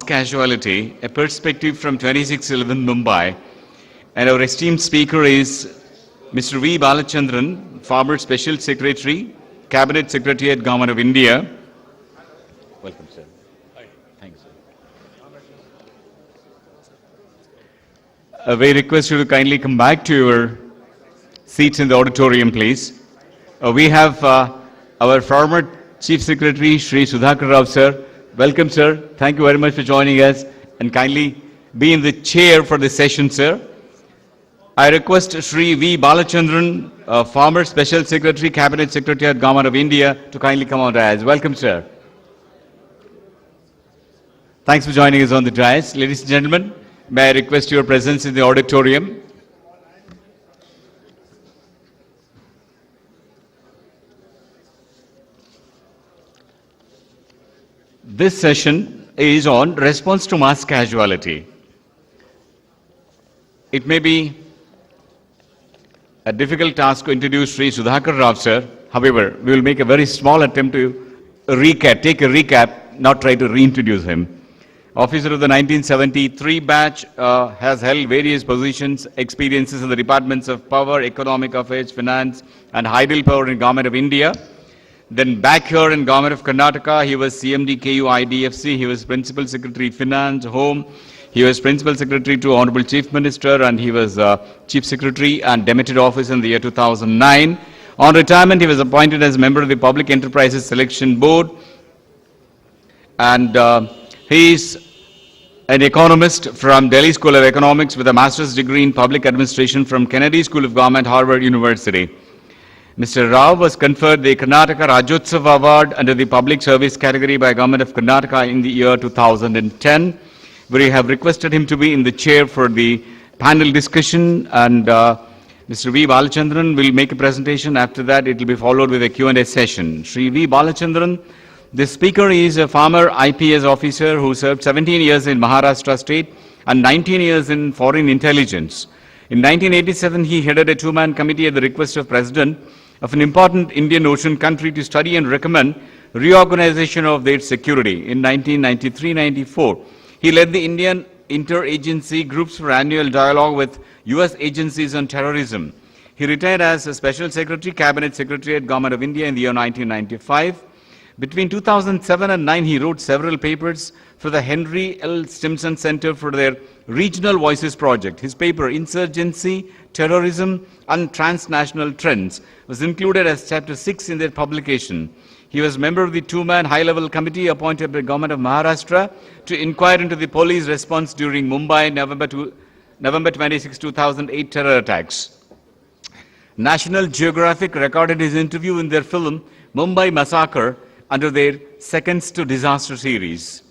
casualty, a perspective from 2611 Mumbai. And our esteemed speaker is Mr. V. Balachandran, former Special Secretary, Cabinet Secretary at Government of India. Welcome, sir. Thanks, sir. We request you to kindly come back to your seats in the auditorium, please. We have our former Chief Secretary, Shri SudhakarRao, sir. Welcome, sir. Thank you very much for joining us, and kindly be in the chair for this session, sir. I request Shri V. Balachandran, former Special Secretary, Cabinet Secretary at Government of India, to kindly come on the dais. Welcome, sir. Thanks for joining us on the dais. Ladies and gentlemen, may I request your presence in the auditorium. This session is on response to mass casualty. It may be a difficult task to introduce Sri SudhakarRao, sir. However, we will make a very small attempt to take a recap, not try to reintroduce him. Officer of the 1973 batch, has held various positions, experiences in the departments of Power, Economic Affairs, Finance, and Hydropower in Government of India. Then back here in Government of Karnataka, he was CMD KU IDFC, he was Principal Secretary Finance, Home, he was Principal Secretary to Honorable Chief Minister, and he was Chief Secretary and Demoted Office in the year 2009. On retirement, he was appointed as a member of the Public Enterprises Selection Board, and he is an economist from Delhi School of Economics with a master's degree in Public Administration from Kennedy School of Government, Harvard University. Mr. Rao was conferred the Karnataka Rajyotsava Award under the Public Service category by Government of Karnataka in the year 2010. We have requested him to be in the chair for the panel discussion, and Mr. V. Balachandran will make a presentation. After that, it will be followed with a Q&A session. Shri V. Balachandran, the speaker is a former IPS officer who served 17 years in Maharashtra state and 19 years in foreign intelligence. In 1987, he headed a two-man committee at the request of President of an important Indian Ocean country to study and recommend reorganization of their security. In 1993-94, he led the Indian Interagency Groups for Annual Dialogue with U.S. Agencies on Terrorism. He retired as a Special Secretary, Cabinet Secretary at Government of India in the year 1995. Between 2007 and 2009, he wrote several papers for the Henry L. Stimson Center for their Regional Voices project. His paper, Insurgency, Terrorism, and Transnational Trends, was included as Chapter 6 in their publication. He was member of the two-man high-level committee appointed by the Government of Maharashtra to inquire into the police response during Mumbai, November 26, 2008 terror attacks. National Geographic recorded his interview in their film, Mumbai Massacre, under their Seconds to Disaster series.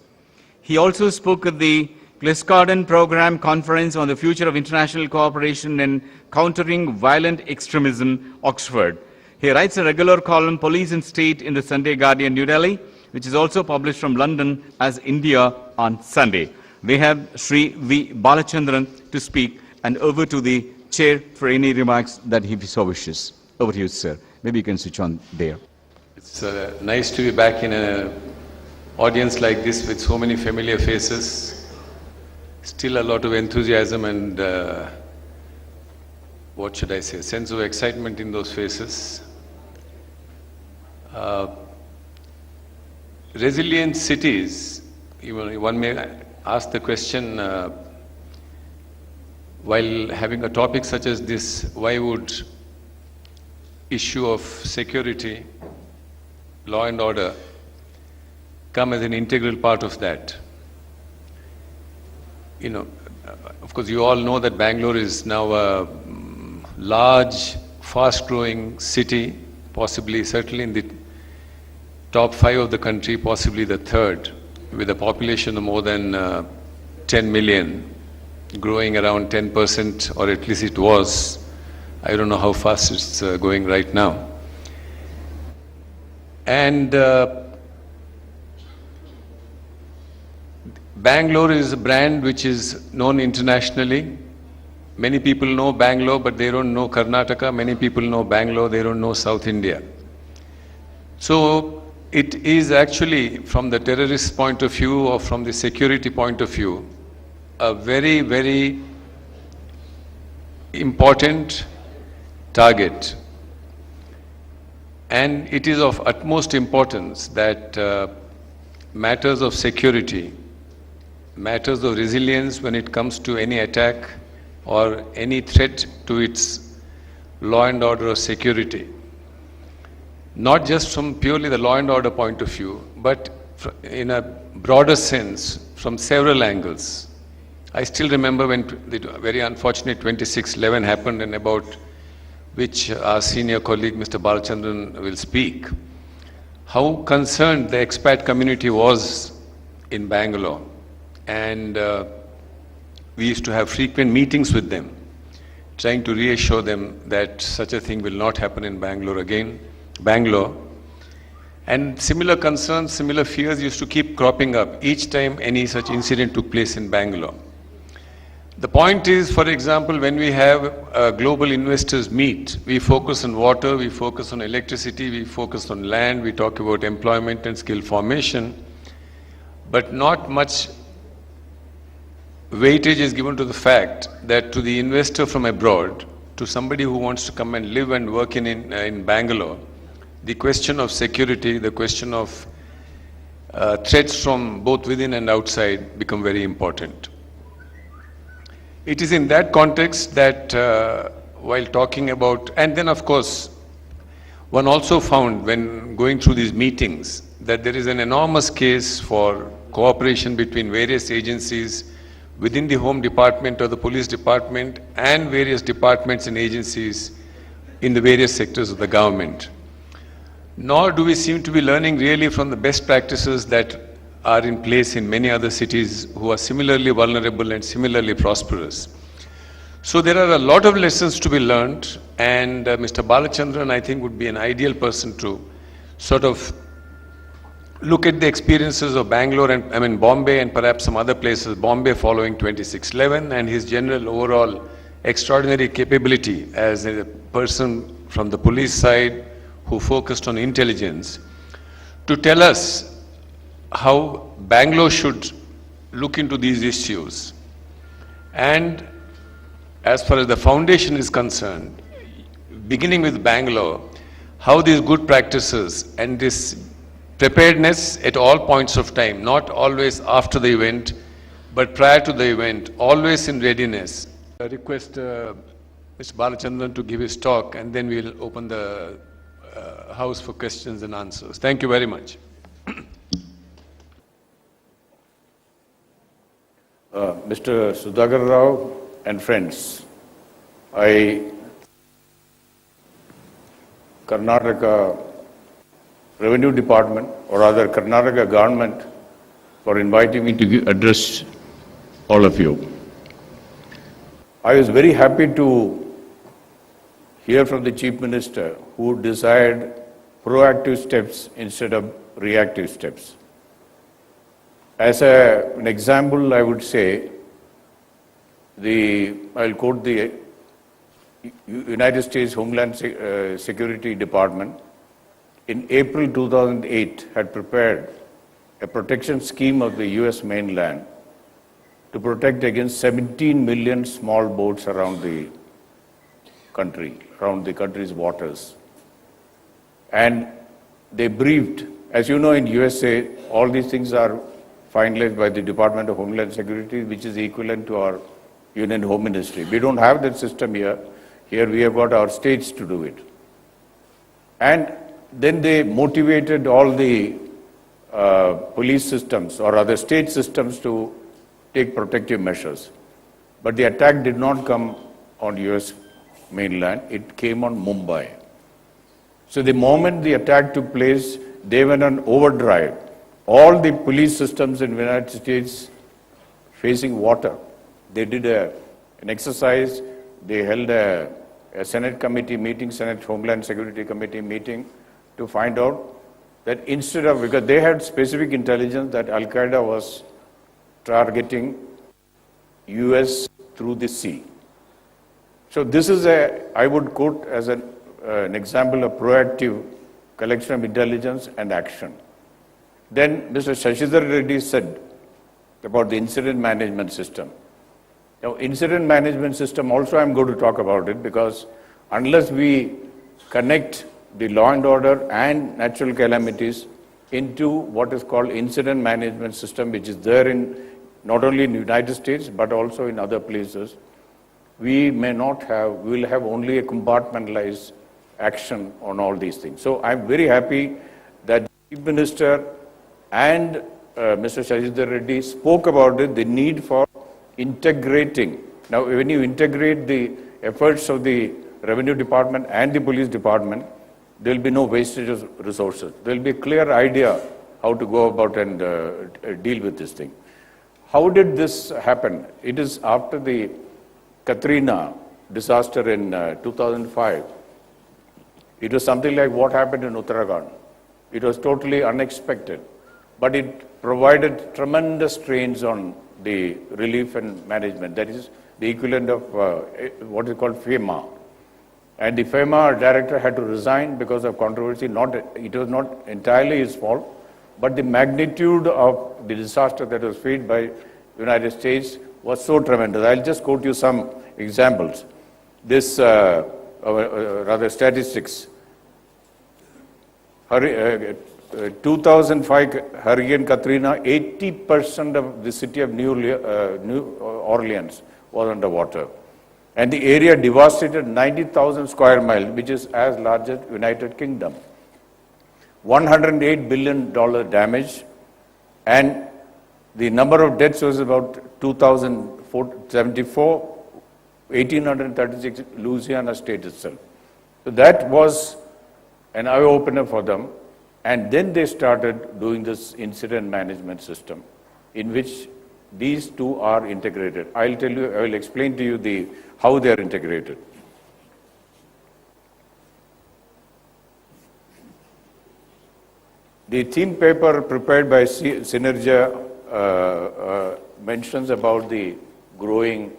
He also spoke at the Gliscardin Program Conference on the Future of International Cooperation in Countering Violent Extremism, Oxford. He writes a regular column, Police and State, in the Sunday Guardian, New Delhi, which is also published from London as India on Sunday. We have Shri V. Balachandran to speak, and over to the chair for any remarks that he so wishes. Over to you, sir. Maybe you can switch on there. It's nice to be back in an audience like this with so many familiar faces. Still a lot of enthusiasm and, what should I say, sense of excitement in those faces. Resilient cities, one may ask the question, while having a topic such as this, why would issue of security, law and order come as an integral part of that? Of course, you all know that Bangalore is now a large, fast-growing city, possibly, certainly in the top 5 of the country, possibly the third, with a population of more than 10 million, growing around 10%, or at least it was. I don't know how fast it's going right now. And Bangalore is a brand which is known internationally. Many people know Bangalore, but they don't know Karnataka. Many people know Bangalore, they don't know South India. So it is actually, from the terrorist point of view or from the security point of view, a very, very important target. And it is of utmost importance that matters of security, matters of resilience when it comes to any attack or any threat to its law and order or security, not just from purely the law and order point of view, but in a broader sense, from several angles. I still remember when the very unfortunate 26/11 happened, and about which our senior colleague Mr. Balachandran will speak, how concerned the expat community was in Bangalore. And we used to have frequent meetings with them, trying to reassure them that such a thing will not happen in Bangalore. And similar concerns, similar fears used to keep cropping up each time any such incident took place in Bangalore. The point is, for example, when we have global investors meet, we focus on water, we focus on electricity, we focus on land, we talk about employment and skill formation, but not much weightage is given to the fact that to the investor from abroad, to somebody who wants to come and live and work in Bangalore, the question of security, the question of threats from both within and outside become very important. It is in that context that while talking about, and then of course, one also found when going through these meetings that there is an enormous case for cooperation between various agencies within the Home Department or the Police Department and various departments and agencies in the various sectors of the government. Nor do we seem to be learning really from the best practices that are in place in many other cities who are similarly vulnerable and similarly prosperous. So there are a lot of lessons to be learned, and Mr. Balachandran, I think, would be an ideal person to sort of look at the experiences of Bangalore and Bombay and perhaps some other places, Bombay following 26/11, and his general overall extraordinary capability as a person from the police side who focused on intelligence, to tell us how Bangalore should look into these issues. And as far as the foundation is concerned, beginning with Bangalore, how these good practices and this preparedness at all points of time, not always after the event, but prior to the event, always in readiness. I request Mr. Balachandran to give his talk, and then we'll open the house for questions and answers. Thank you very much. Mr. SudhakarRao and friends, Karnataka Revenue Department, or rather Karnataka government, for inviting me to address all of you. I was very happy to hear from the Chief Minister, who desired proactive steps instead of reactive steps. As an example, I would say, I'll quote the United States Homeland Security Department. In April 2008, had prepared a protection scheme of the US mainland to protect against 17 million small boats around the country, around the country's waters. And they briefed, as you know, in USA, all these things are finalized by the Department of Homeland Security, which is equivalent to our Union Home Ministry. We don't have that system here. Here we have got our states to do it. And then they motivated all the police systems or other state systems to take protective measures. But the attack did not come on US mainland, it came on Mumbai. So the moment the attack took place, they went on overdrive. All the police systems in the United States facing water. They did an exercise, they held a Senate committee meeting, Senate Homeland Security Committee meeting, to find out that instead of, because they had specific intelligence that Al-Qaeda was targeting US through the sea. So this is I would quote as an example of proactive collection of intelligence and action. Then Mr. Shashidhar Reddy said about the incident management system. Now, incident management system also I'm going to talk about it, because unless we connect the law and order and natural calamities into what is called incident management system, which is there in not only in the United States but also in other places, we will have only a compartmentalized action on all these things. So I'm very happy that the Chief Minister and Mr. Shashidhar Reddy spoke about it, the need for integrating. Now, when you integrate the efforts of the Revenue Department and the Police Department, there will be no wastage of resources. There will be a clear idea how to go about and deal with this thing. How did this happen? It is after the Katrina disaster in 2005. It was something like what happened in Uttarakhand. It was totally unexpected, but it provided tremendous strains on the relief and management. That is the equivalent of what is called FEMA. And the FEMA director had to resign because of controversy. It was not entirely his fault, but the magnitude of the disaster that was faced by the United States was so tremendous. I'll just quote you some examples. This, rather statistics. 2005 Hurricane Katrina, 80% of the city of New Orleans was underwater. And the area devastated 90,000 square miles, which is as large as United Kingdom. $108 billion damage, and the number of deaths was about 2,074, 1,836 Louisiana state itself. So that was an eye-opener for them. And then they started doing this incident management system, in which these two are integrated. I will explain to you how they are integrated. The theme paper prepared by Synergia mentions about the growing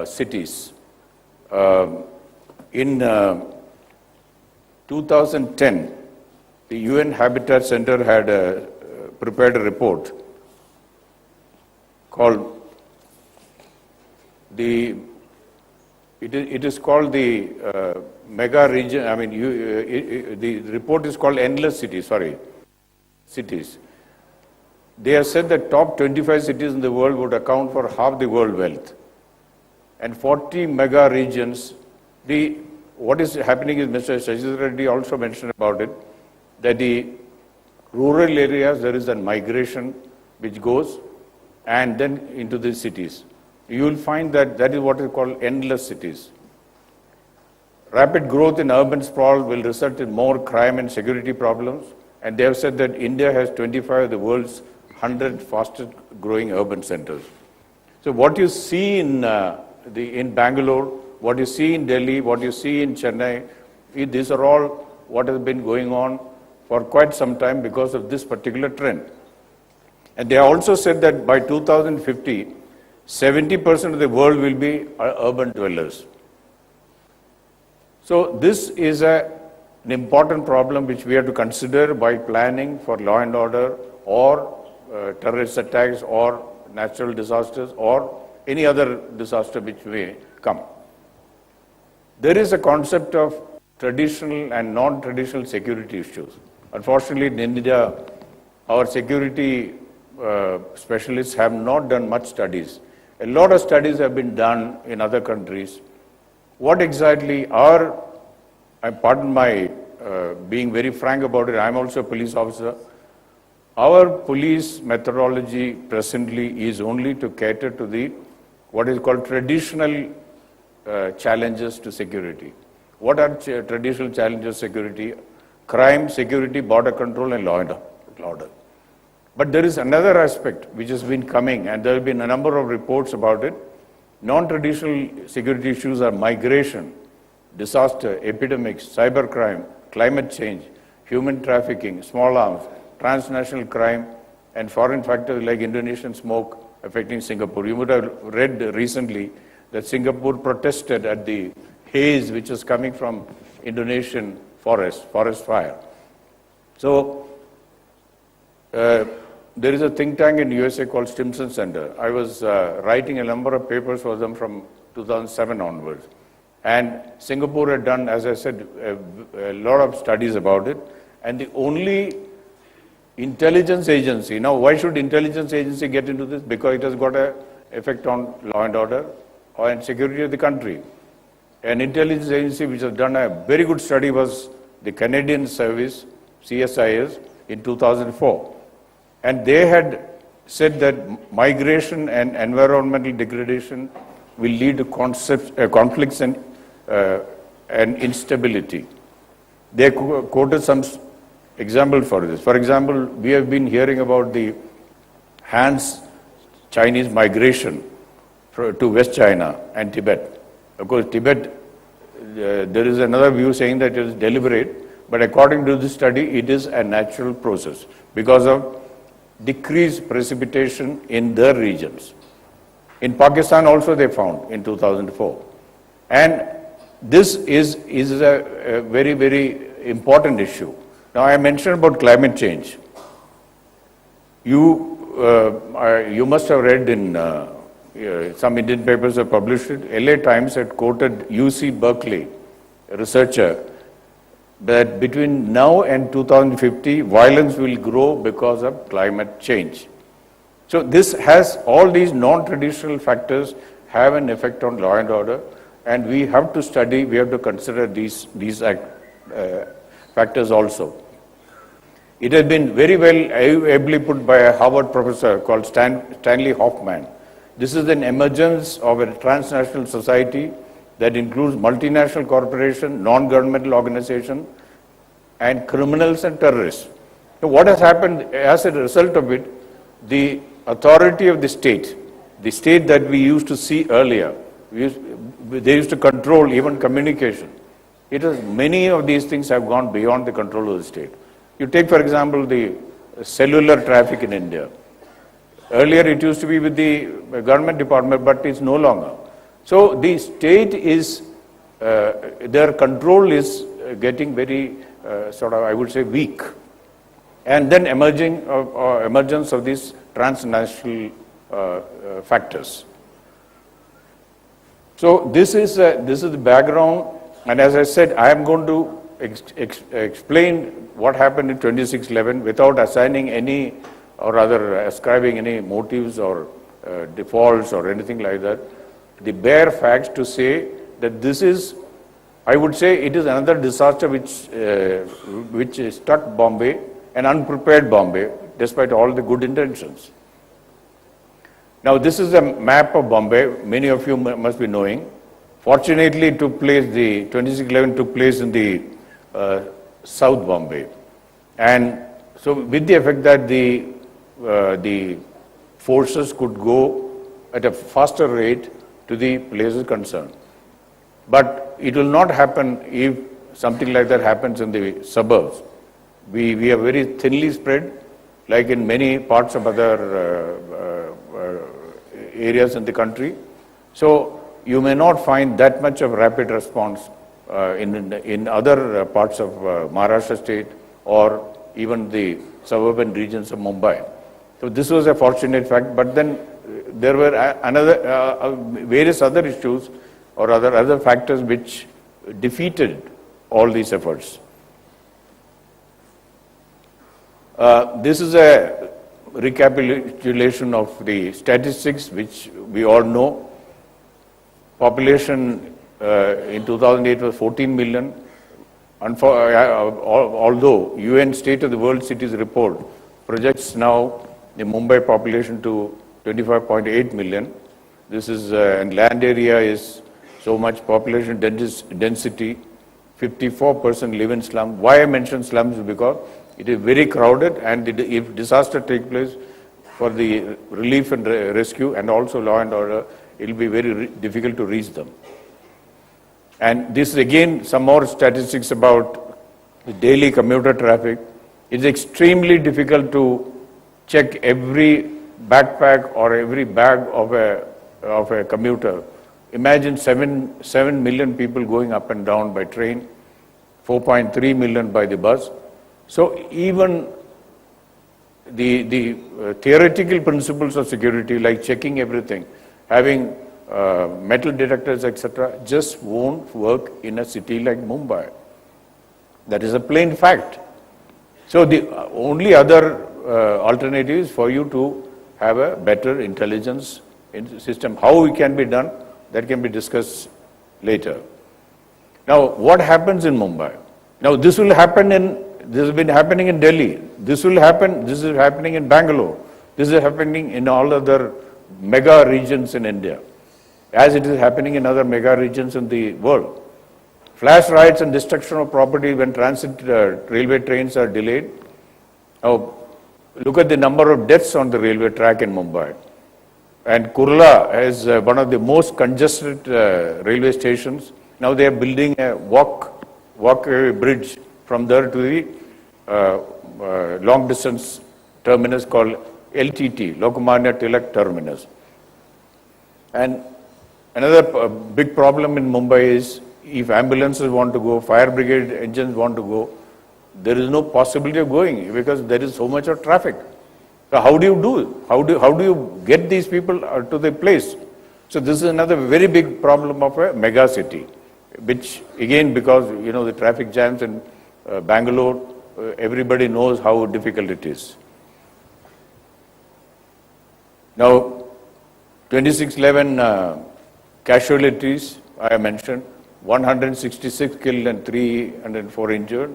cities. In 2010, the UN Habitat Center had prepared a report called it is called the mega region. I mean, the report is called Endless Cities. Cities. They have said that top 25 cities in the world would account for half the world wealth, and 40 mega regions. What is happening is, Mr. Shashidhar Reddy also mentioned about it, that the rural areas there is a migration which goes and then into the cities. You will find that is what is called endless cities. Rapid growth in urban sprawl will result in more crime and security problems, and they have said that India has 25 of the world's 100 fastest growing urban centers. So what you see in Bangalore, what you see in Delhi, what you see in Chennai, these are all what has been going on for quite some time because of this particular trend. And they also said that by 2050, 70% of the world will be urban dwellers. So this is an important problem which we have to consider by planning for law and order or terrorist attacks or natural disasters or any other disaster which may come. There is a concept of traditional and non-traditional security issues. Unfortunately, in India, our security specialists have not done much studies. A lot of studies have been done in other countries. What exactly pardon my being very frank about it, I'm also a police officer. Our police methodology presently is only to cater to what is called traditional challenges to security. What are traditional challenges to security? Crime, security, border control, and law and order. But there is another aspect which has been coming, and there have been a number of reports about it. Non-traditional security issues are migration, disaster, epidemics, cybercrime, climate change, human trafficking, small arms, transnational crime, and foreign factors like Indonesian smoke affecting Singapore. You would have read recently that Singapore protested at the haze which was coming from Indonesian forest fire. So, there is a think tank in USA called Stimson Center. I was writing a number of papers for them from 2007 onwards. And Singapore had done, as I said, a lot of studies about it. And the only intelligence agency, now why should intelligence agency get into this? Because it has got an effect on law and order and security of the country. An intelligence agency which has done a very good study was the Canadian Service, CSIS, in 2004. And they had said that migration and environmental degradation will lead to conflicts and instability. They quoted some examples for this. For example, we have been hearing about the Han's Chinese migration to West China and Tibet. Of course, Tibet, there is another view saying that it is deliberate, but according to this study, it is a natural process because of decreased precipitation in their regions. In Pakistan also they found in 2004. And this is a very, very important issue. Now I mentioned about climate change. You must have read in some Indian papers have published it. LA Times had quoted UC Berkeley, a researcher, that between now and 2050, violence will grow because of climate change. So this has, all these non-traditional factors have an effect on law and order, and we have to study, we have to consider these factors also. It has been very well ably put by a Harvard professor called Stanley Hoffman. This is an emergence of a transnational society that includes multinational corporations, non-governmental organizations, and criminals and terrorists. So what has happened as a result of it, the authority of the state that we used to see earlier, they used to control even communication. Many of these things have gone beyond the control of the state. You take, for example, the cellular traffic in India. Earlier it used to be with the government department, but it's no longer. So the state is, their control is getting very I would say weak. And then emergence of these transnational factors. So this is the background, and as I said, I am going to explain what happened in 2611 without assigning any, or rather ascribing any motives or defaults or anything like that. The bare facts to say that this is, I would say it is another disaster which struck Bombay, an unprepared Bombay, despite all the good intentions. Now this is a map of Bombay, many of you must be knowing. Fortunately, it took place, the 2611 took place in the South Bombay. And so with the effect that the forces could go at a faster rate to the places concerned. But it will not happen if something like that happens in the suburbs. We are very thinly spread, like in many parts of other areas in the country. So you may not find that much of rapid response in other parts of Maharashtra state or even the suburban regions of Mumbai. So this was a fortunate fact, but then there were various other issues or other factors which defeated all these efforts. This is a recapitulation of the statistics which we all know. Population in 2008 was 14 million. Although UN State of the World Cities report projects now the Mumbai population to 25.8 million. This is, and land area is so much, population density, 54% live in slums. Why I mention slums is because it is very crowded, and if disaster takes place, for the relief and rescue and also law and order, it will be very difficult to reach them. And this is again some more statistics about the daily commuter traffic. It's extremely difficult to check every backpack or every bag of a commuter. Imagine 7 million people going up and down by train, 4.3 million by the bus, So even the theoretical principles of security, like checking everything, having metal detectors, etc., just won't work in a city like Mumbai. That is a plain fact. So the only other alternative is for you to have a better intelligence system. How it can be done, that can be discussed later. Now, what happens in Mumbai? Now, this has been happening in Delhi. This is happening in Bangalore. This is happening in all other mega regions in India, as it is happening in other mega regions in the world. Flash riots and destruction of property when transit railway trains are delayed. Now, look at the number of deaths on the railway track in Mumbai. And Kurla is one of the most congested railway stations. Now they are building a walkway bridge from there to the long distance terminus called LTT, Lokmanya Tilak Terminus. And another big problem in Mumbai is if ambulances want to go, fire brigade engines want to go, there is no possibility of going because there is so much of traffic. So how do you do it? How do you get these people to the place? So this is another very big problem of a mega city, which again, because the traffic jams in Bangalore, everybody knows how difficult it is. Now, 2611 casualties I mentioned, 166 killed and 304 injured,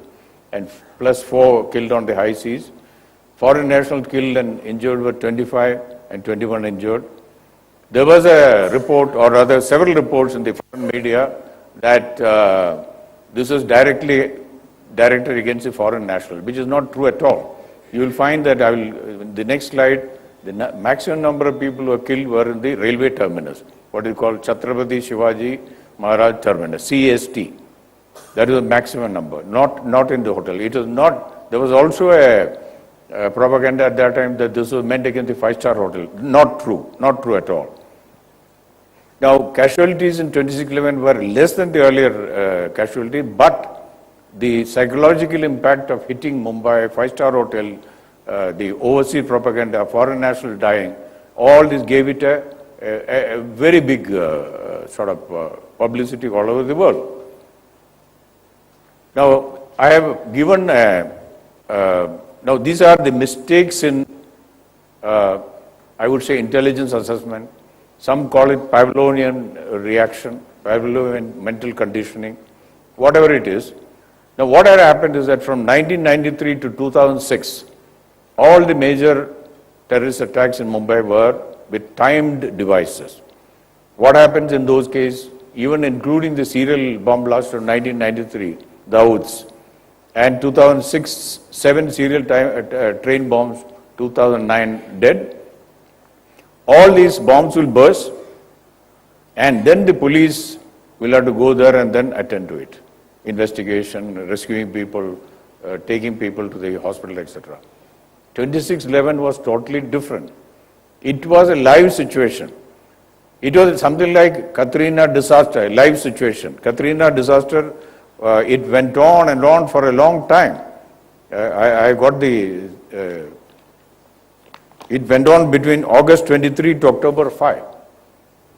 and plus 4 killed on the high seas. Foreign nationals killed and injured were 25 and 21 injured. There was a report, or rather several reports in the foreign media that this was directly directed against the foreign nationals, which is not true at all. You will find that the next slide, the maximum number of people who were killed were in the railway terminus, what is called Chhatrapati Shivaji Maharaj Terminus, CST. That is the maximum number, not in the hotel. It was not. There was also a propaganda at that time that this was meant against the 5-star hotel. Not true at all. Now, casualties in 2611 were less than the earlier casualty, but the psychological impact of hitting Mumbai, 5-star hotel, the overseas propaganda, foreign nationals dying, all this gave it a very big sort of publicity all over the world. Now, I have given now these are the mistakes in, I would say, intelligence assessment. Some call it Pavlovian reaction, Pavlovian mental conditioning, whatever it is. Now, what had happened is that from 1993 to 2006, all the major terrorist attacks in Mumbai were with timed devices. What happens in those cases, even including the serial bomb blast of 1993, Dawood's, and 2006, 7 serial train bombs, 2009 dead. All these bombs will burst, and then the police will have to go there and then attend to it. Investigation, rescuing people, taking people to the hospital, etc. 2611 was totally different. It was a live situation. It was something like Katrina disaster, a live situation. Katrina disaster, it went on and on for a long time. I got the, it went on between August 23 to October 5.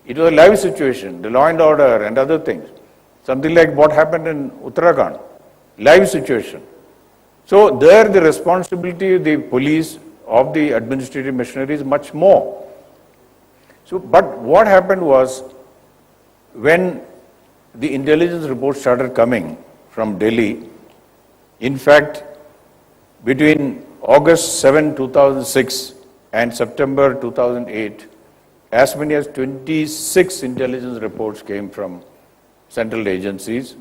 It was a live situation, the law and order and other things. Something like what happened in Uttarakhand, live situation. So there the responsibility of the police, of the administrative machinery is much more. So, but what happened was, when the intelligence reports started coming from Delhi, in fact, between August 7, 2006 and September 2008, as many as 26 intelligence reports came from central agencies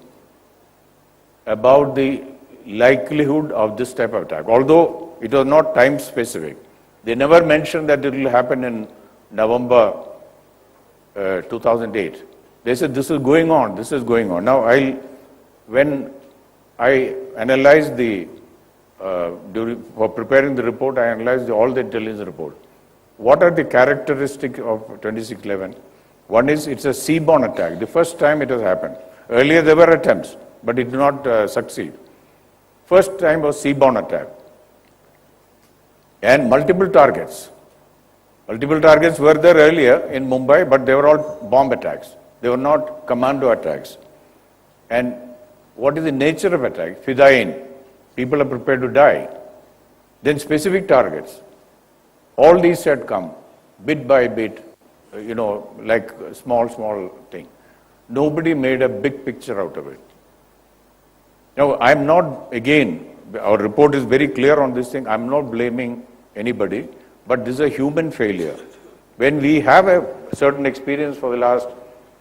about the likelihood of this type of attack, although it was not time specific. They never mentioned that it will happen in November 2008. They said this is going on, this is going on. Now, when I analyzed for preparing the report, I analyzed all the intelligence reports. What are the characteristics of 2611? One is it's a seaborne attack. The first time it has happened. Earlier there were attempts, but it did not succeed. First time was seaborne attack. And multiple targets. Multiple targets were there earlier in Mumbai, but they were all bomb attacks. They were not commando attacks. And what is the nature of attack? Fidain. People are prepared to die. Then specific targets. All these had come, bit by bit, like a small thing. Nobody made a big picture out of it. Now, I'm not, again, our report is very clear on this thing. I'm not blaming anybody, but this is a human failure. When we have a certain experience for the last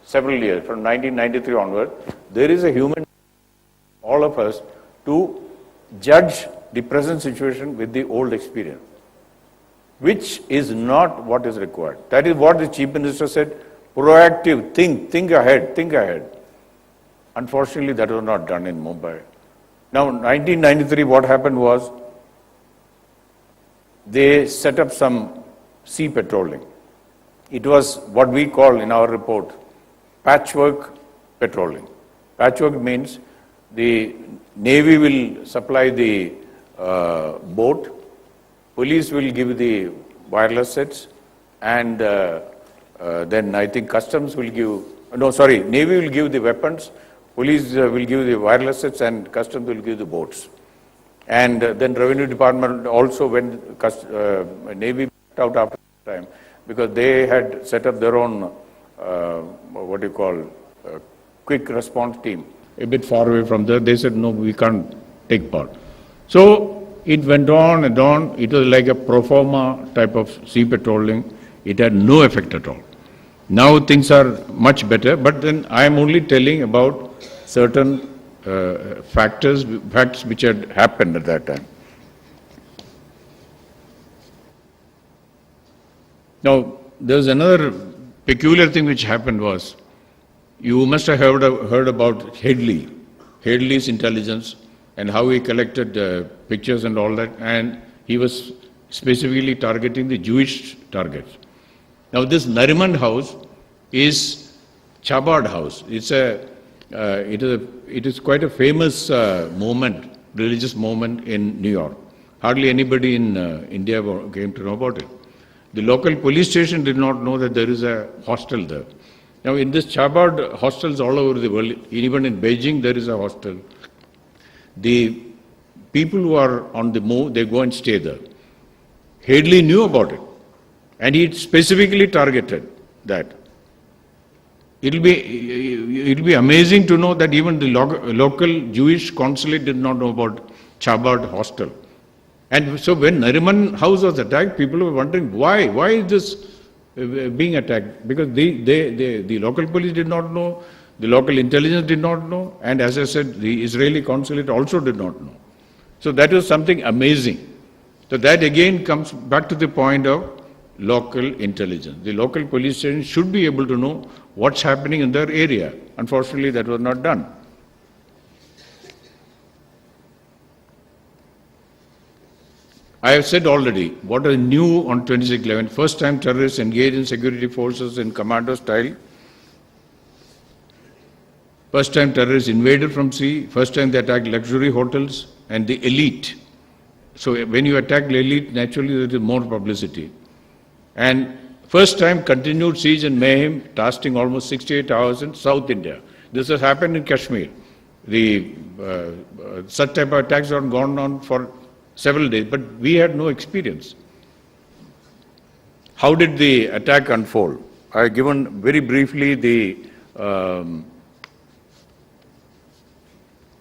several years, from 1993 onward, there is a human, all of us, to judge the present situation with the old experience, which is not what is required. That is what the Chief Minister said, proactive, think ahead. Unfortunately, that was not done in Mumbai. Now, 1993, what happened was, they set up some sea patrolling. It was what we call in our report, patchwork patrolling. Patchwork means the Navy will supply the boat, police will give the wireless sets, and then I think customs will give, Navy will give the weapons, police will give the wireless sets, and customs will give the boats. And then Revenue Department also, when Navy backed out after time, because they had set up their own, quick response team. A bit far away from there, they said, no, we can't take part. So it went on and on. It was like a pro forma type of sea patrolling. It had no effect at all. Now things are much better, but then I am only telling about certain facts which had happened at that time. Now, there's another peculiar thing which happened was, you must have heard about Headley's intelligence and how he collected pictures and all that, and he was specifically targeting the Jewish targets. Now, this Nariman house is Chabad house. It is quite a famous religious moment in New York. Hardly anybody in India came to know about it. The local police station did not know that there is a hostel there. Now, in this Chabad, hostels all over the world, even in Beijing, there is a hostel. The people who are on the move, they go and stay there. Headley knew about it, and he specifically targeted that. It'll be amazing to know that even the local Jewish consulate did not know about Chabad hostel. And so when Nariman house was attacked, people were wondering why is this being attacked? Because the local police did not know, the local intelligence did not know, and as I said, the Israeli consulate also did not know. So that was something amazing. So that again comes back to the point of local intelligence. The local police station should be able to know what's happening in their area. Unfortunately, that was not done. I have said already, what is new on 26/11, first time terrorists engaged in security forces in commando style, first time terrorists invaded from sea, first time they attacked luxury hotels and the elite. So when you attack the elite, naturally there is more publicity. And first time continued siege and mayhem, lasting almost 68 hours in South India. This has happened in Kashmir. Such type of attacks have gone on for several days, but we had no experience. How did the attack unfold? I have given very briefly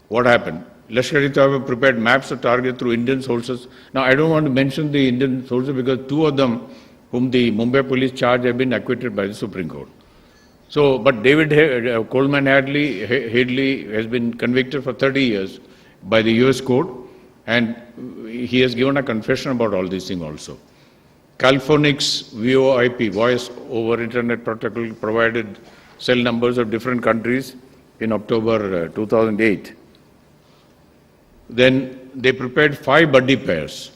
what happened. Lashkar-e-Taiba prepared maps of target through Indian sources. Now, I don't want to mention the Indian sources because two of them, whom the Mumbai police charged, have been acquitted by the Supreme Court. So, but David Coleman Headley has been convicted for 30 years by the US court, and he has given a confession about all these things also. Californics VoIP, Voice over Internet Protocol, provided cell numbers of different countries in October 2008. Then they prepared 5 buddy pairs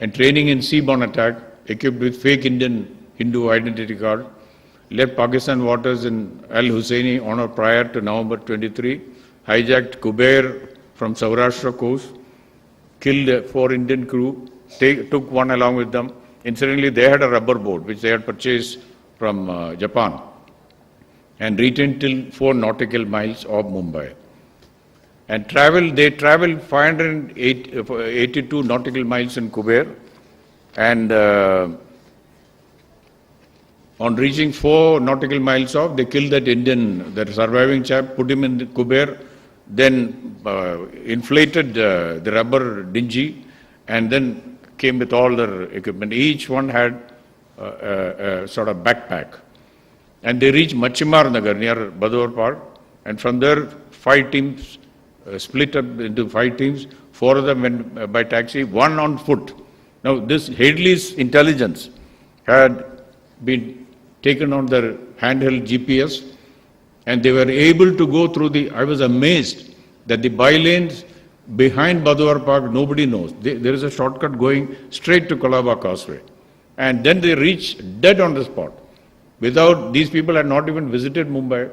and training in seaborne attack equipped with fake Indian Hindu identity card, left Pakistan waters in Al Husseini on or prior to November 23, hijacked Kubair from Saurashtra coast, killed 4 Indian crew, took one along with them. Incidentally, they had a rubber boat which they had purchased from Japan and retained till 4 nautical miles of Mumbai. And they traveled 582 nautical miles in Kuber, and on reaching 4 nautical miles off, they killed that Indian, that surviving chap, put him in the Kuber, then inflated the rubber dinghy, and then came with all their equipment. Each one had a sort of backpack. And they reached Machimar Nagar near Bador Park, and from there 5 teams split up into 5 teams. 4 of them went by taxi, 1 on foot. Now this Hadley's intelligence had been taken on their handheld GPS, and they were able to go through I was amazed that the bylanes behind Badwar Park, nobody knows. There is a shortcut going straight to Colaba Causeway. And then they reached dead on the spot. These people had not even visited Mumbai.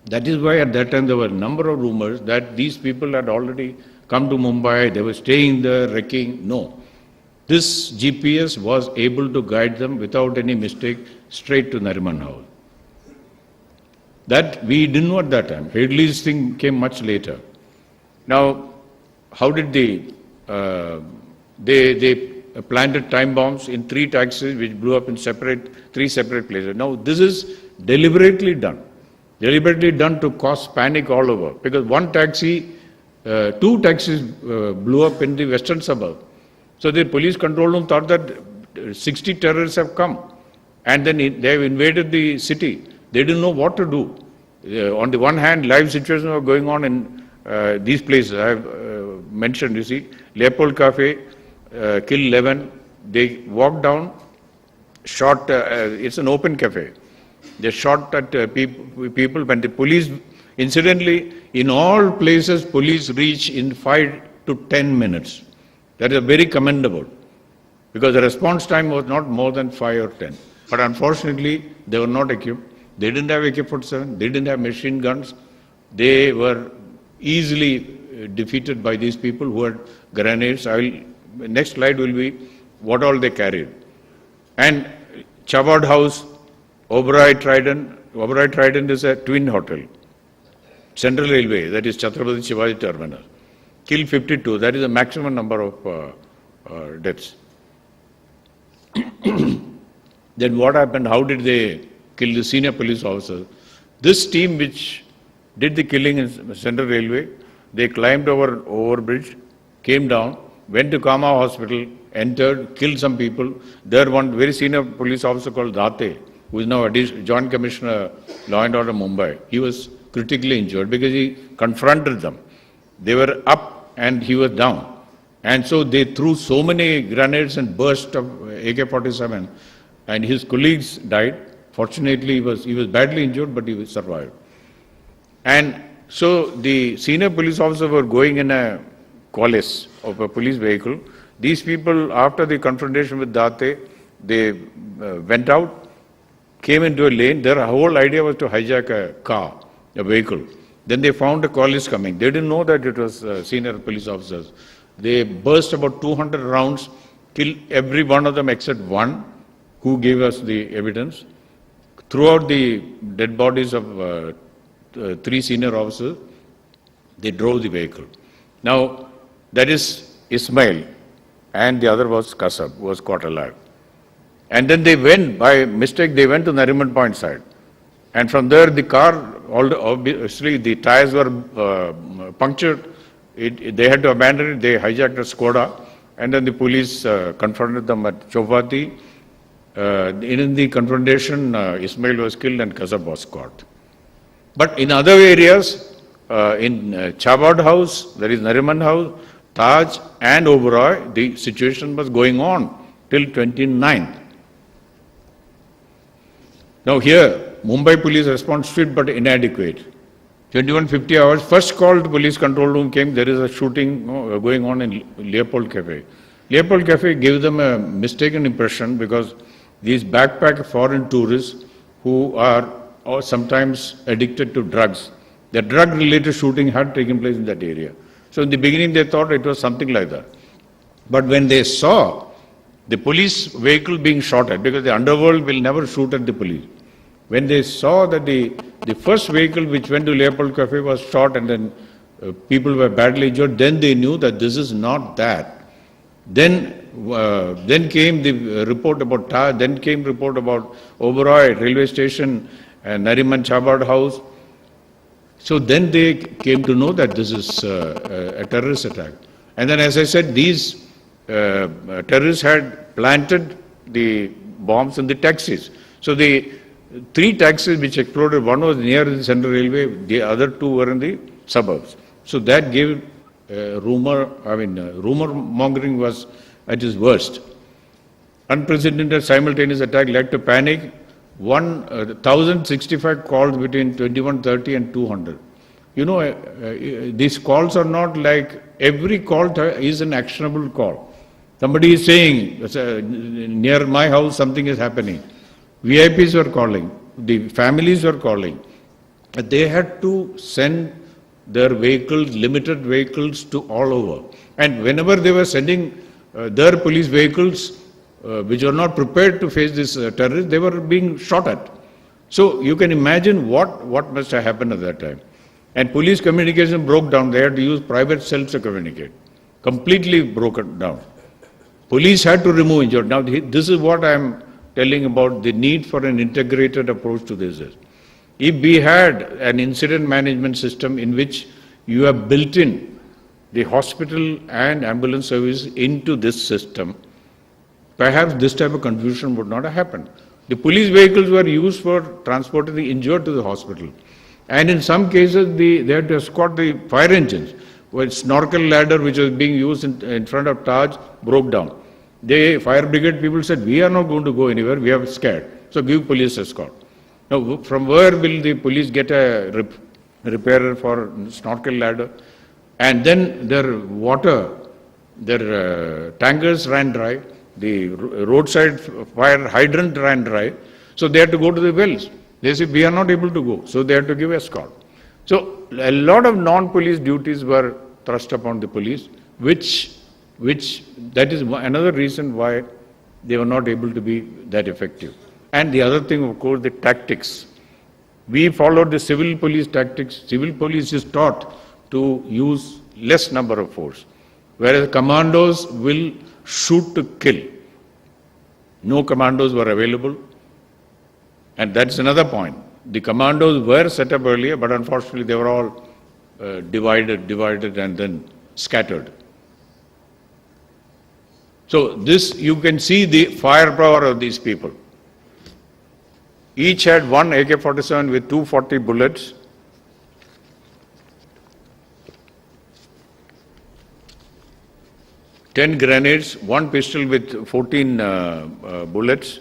That is why at that time there were a number of rumors that these people had already come to Mumbai, they were staying there, wrecking. No. This GPS was able to guide them without any mistake straight to Nariman House. That we didn't know at that time. Hadley's thing came much later. Now, how did they planted time bombs in 3 taxis which blew up in 3 separate places. Now, this is deliberately done to cause panic all over, because 2 taxis blew up in the western suburb. So the police control room thought that 60 terrorists have come, and then they have invaded the city. They didn't know what to do. On the one hand, live situations were going on in these places. I have mentioned, you see, Leopold Cafe killed 11. They walked down, shot, it's an open cafe. They shot at people when the police, incidentally, in all places, police reach in 5 to 10 minutes. That is very commendable, because the response time was not more than 5 or 10. But unfortunately, they were not equipped. They didn't have AK-47, they didn't have machine guns. They were easily defeated by these people who had grenades. Next slide will be what all they carried. And Chabad House, Oberoi Trident is a twin hotel. Central Railway, that is Chhatrapati Shivaji Terminal. Killed 52, that is the maximum number of deaths. Then what happened? How did they kill the senior police officers? This team which did the killing in Central Railway, they climbed over overbridge, came down, went to Kama Hospital, entered, killed some people. There one very senior police officer called Date, who is now Joint Commissioner Law and Order Mumbai. He was critically injured because he confronted them. They were up and he was down. And so they threw so many grenades and burst of AK-47, and his colleagues died. Fortunately, he was badly injured, but he survived. And so the senior police officers were going in a coalesce of a police vehicle. These people, after the confrontation with Date, they went out, came into a lane. Their whole idea was to hijack a car, a vehicle. Then they found a coalesce coming. They didn't know that it was senior police officers. They burst about 200 rounds, killed every one of them except one who gave us the evidence. Throughout the dead bodies of 3 senior officers, they drove the vehicle. Now, that is Ismail, and the other was Kasab, who was caught alive. And then they went, by mistake, they went to Nariman Point side. And from there, the car, obviously, the tires were punctured. They had to abandon it. They hijacked a Skoda. And then the police confronted them at Chowpatty. In the confrontation, Ismail was killed and Kasab was caught. But in other areas, in Chabad House, there is Nariman House, Taj and Oberoi, the situation was going on till 29th. Now here, Mumbai police response swift but inadequate. 21:50 hours, first call to police control room came, there is a shooting going on in Leopold Cafe. Leopold Cafe gave them a mistaken impression because these backpack foreign tourists who are sometimes addicted to drugs, the drug-related shooting had taken place in that area. So in the beginning they thought it was something like that. But when they saw the police vehicle being shot at, because the underworld will never shoot at the police, when they saw that the first vehicle which went to Leopold Cafe was shot and then people were badly injured, then they knew that this is not that. Then came the report about Taj, then came report about Oberoi railway station and Nariman Chabad house. So then they came to know that this is a terrorist attack. And then, as I said, these terrorists had planted the bombs in the taxis. So the 3 taxis which exploded, one was near the Central Railway, the other 2 were in the suburbs. So that gave rumor mongering was at its worst. Unprecedented simultaneous attack led to panic. 1,065 calls between 21:30 and 200. You know, these calls are not like every call is an actionable call. Somebody is saying, near my house something is happening. VIPs were calling, the families were calling. They had to send their vehicles, limited vehicles to all over. And whenever they were sending their police vehicles, which were not prepared to face this terrorists, they were being shot at. So you can imagine what must have happened at that time. And police communication broke down. They had to use private cells to communicate. Completely broken down. Police had to remove injured. Now this is what I am telling about the need for an integrated approach to this. If we had an incident management system in which you have built in the hospital and ambulance service into this system, perhaps this type of confusion would not have happened. The police vehicles were used for transporting the injured to the hospital. And in some cases, they had to escort the fire engines. Well, snorkel ladder which was being used in front of Taj broke down. The fire brigade people said, we are not going to go anywhere, we are scared. So give police escort. Now, from where will the police get a repairer for snorkel ladder? And then their water, their tankers ran dry. The roadside fire hydrant ran dry, so they had to go to the wells. They said, we are not able to go, so they had to give escort. So a lot of non-police duties were thrust upon the police, which that is another reason why they were not able to be that effective. And the other thing, of course, the tactics. We followed the civil police tactics. Civil police is taught to use less number of force, whereas commandos will shoot to kill. No commandos were available. And that's another point. The commandos were set up earlier, but unfortunately they were all divided and then scattered. So this, you can see the firepower of these people. Each had one AK-47 with 240 bullets. Ten grenades, one pistol with 14 bullets,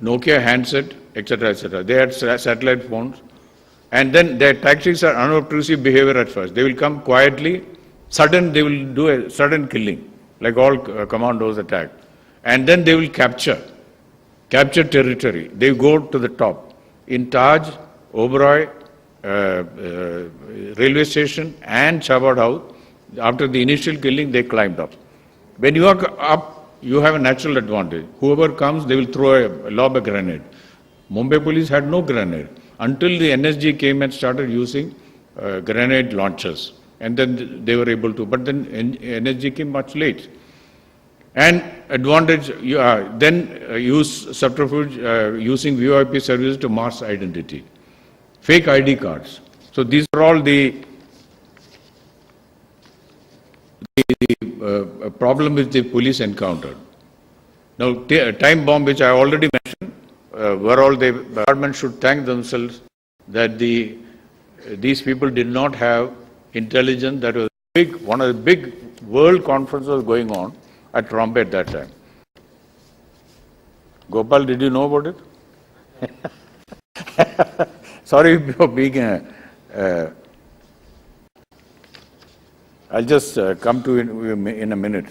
Nokia handset, etc., etc. They had satellite phones. And then their tactics are unobtrusive behavior at first. They will come quietly, they will do a sudden killing, like all commandos attack. And then they will capture territory. They go to the top. In Taj, Oberoi, railway station and Chabad house, after the initial killing, they climbed up. When you are up, you have a natural advantage. Whoever comes, they will lob a grenade. Mumbai police had no grenade until the NSG came and started using grenade launchers. And then they were able to, but then NSG came much late. And advantage, then use subterfuge using VoIP services to mask identity. Fake ID cards. So these are all the problem which the police encountered. Now, time bomb, which I already mentioned, the government should thank themselves that these people did not have intelligence. That was one of the big world conferences going on at Bombay at that time. Gopal, did you know about it? Sorry for being I'll just come to it in a minute.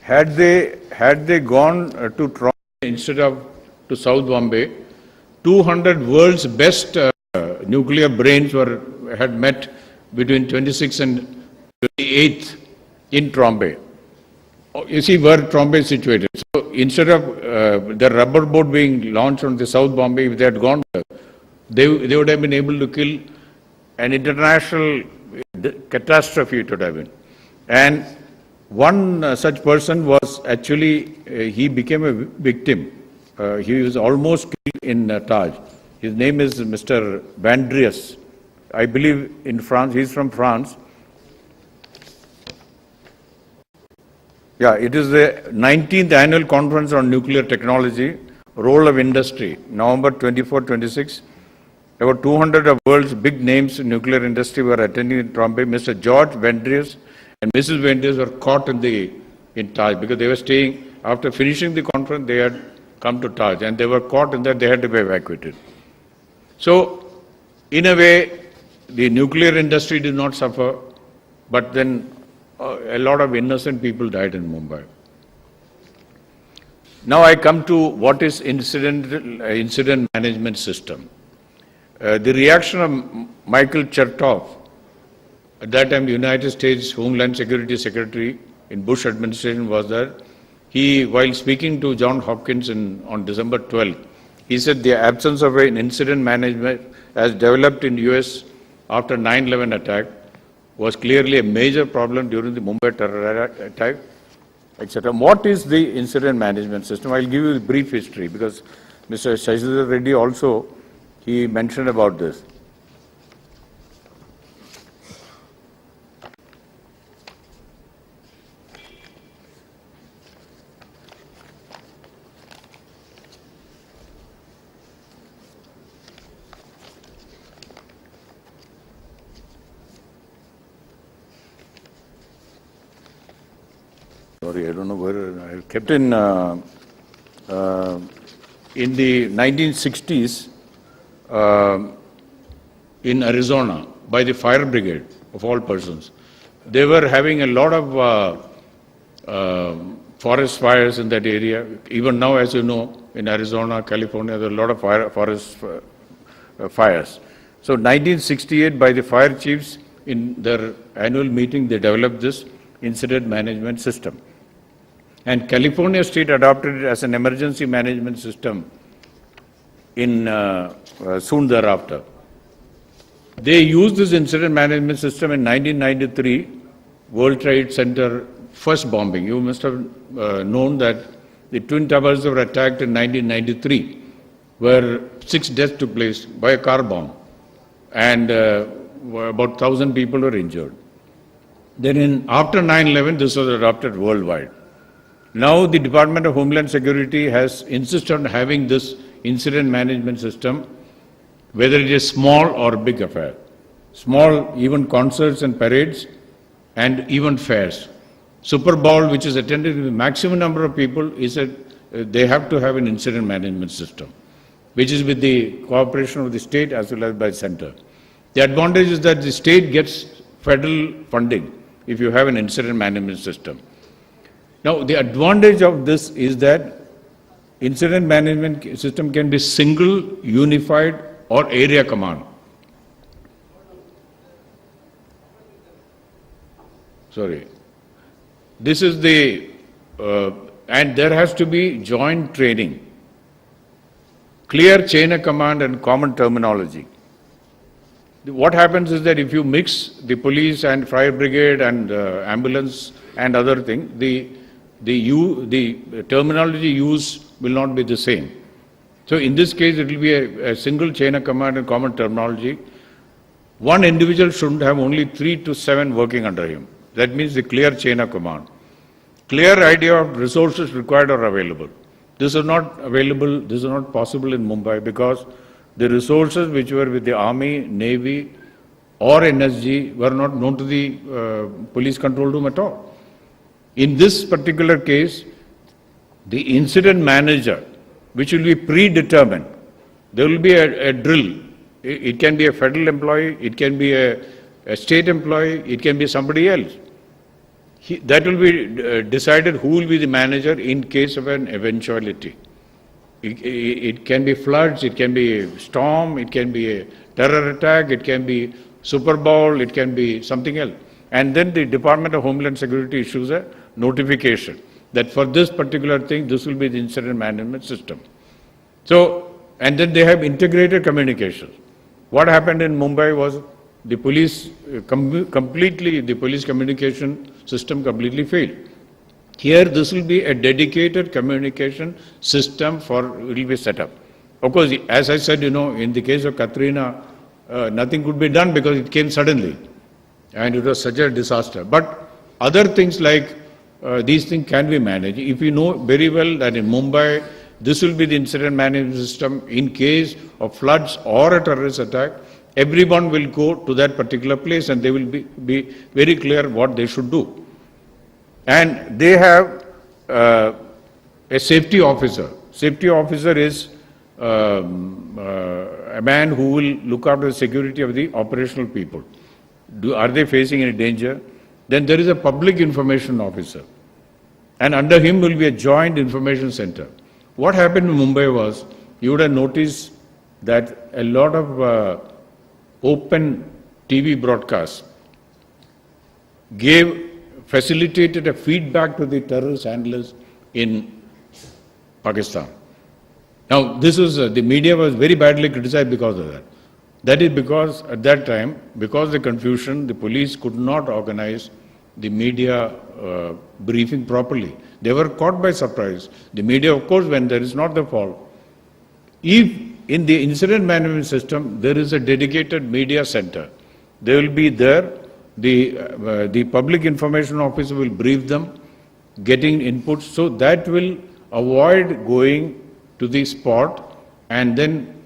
Had they gone to Trump, instead of to South Bombay. 200 world's best nuclear brains had met between 26th and 28th in Trombay. You see where Trombay is situated. So instead of the rubber boat being launched on the South Bombay, if they had gone there, they would have been able to kill an international catastrophe. It would have been. And one such person was actually, he became a victim. He was almost killed in Taj. His name is Mr. Vandrius. I believe in France, he's from France. Yeah, it is the 19th Annual Conference on Nuclear Technology, Role of Industry, November 24-26. About 200 of the world's big names in nuclear industry were attending in Trombay. Mr. George Vandrius and Mrs. Vandrius were caught in Taj because they were staying, after finishing the conference, they had come to Taj and they were caught in that they had to be evacuated. So, in a way, the nuclear industry did not suffer, but then a lot of innocent people died in Mumbai. Now I come to what is incident management system. The reaction of Michael Chertoff, at that time the United States Homeland Security Secretary in Bush administration, was that he, while speaking to Johns Hopkins on December 12th, he said the absence of an incident management as developed in US after 9/11 attack was clearly a major problem during the Mumbai terror attack, etc. What is the incident management system? I'll give you a brief history because Mr. Shashidhar Reddy also, he mentioned about this. Sorry, I don't know where I kept in the 1960s in Arizona by the fire brigade of all persons. They were having a lot of forest fires in that area. Even now, as you know, in Arizona, California, there are a lot of forest fires. So 1968, by the fire chiefs in their annual meeting, they developed this incident management system. And California State adopted it as an emergency management system in soon thereafter. They used this incident management system in 1993, World Trade Center first bombing. You must have known that the Twin Towers were attacked in 1993, where 6 deaths took place by a car bomb, and about 1,000 people were injured. Then after 9/11, this was adopted worldwide. Now the Department of Homeland Security has insisted on having this incident management system, whether it is small or big affair. Small, even concerts and parades, and even fairs. Super Bowl, which is attended with the maximum number of people, is they have to have an incident management system, which is with the cooperation of the state as well as by the center. The advantage is that the state gets federal funding if you have an incident management system. Now, the advantage of this is that incident management system can be single, unified, or area command. Sorry. This is the, and there has to be joint training, clear chain of command and common terminology. What happens is that if you mix the police and fire brigade and ambulance and other things, the terminology used will not be the same. So in this case, it will be a single chain of command and common terminology. One individual shouldn't have only 3 to 7 working under him. That means the clear chain of command. Clear idea of resources required or available. This is not available, this is not possible in Mumbai because the resources which were with the Army, Navy or NSG were not known to the police control room at all. In this particular case, the incident manager, which will be predetermined, there will be a drill. It can be a federal employee, it can be a state employee, it can be somebody else. That will be decided who will be the manager in case of an eventuality. It can be floods, it can be a storm, it can be a terror attack, it can be Super Bowl, it can be something else. And then the Department of Homeland Security issues a notification that for this particular thing, this will be the incident management system. So, and then they have integrated communications. What happened in Mumbai was the police the police communication system completely failed. Here, this will be a dedicated communication system will be set up. Of course, as I said, in the case of Katrina, nothing could be done because it came suddenly. And it was such a disaster. But other things like these things can be managed. If you know very well that in Mumbai, this will be the incident management system in case of floods or a terrorist attack, everyone will go to that particular place and they will be very clear what they should do. And they have a safety officer. Safety officer is a man who will look after the security of the operational people. Are they facing any danger? Then there is a public information officer. And under him will be a joint information center. What happened in Mumbai was, you would have noticed that a lot of open TV broadcasts facilitated a feedback to the terrorist handlers in Pakistan. Now, this was, the media was very badly criticized because of that. That is because at that time, because of the confusion, the police could not organize the media briefing properly. They were caught by surprise. The media, of course, when there is not the fault. If in the incident management system, there is a dedicated media center, they will be there. The public information officer will brief them, getting inputs, so that will avoid going to the spot and then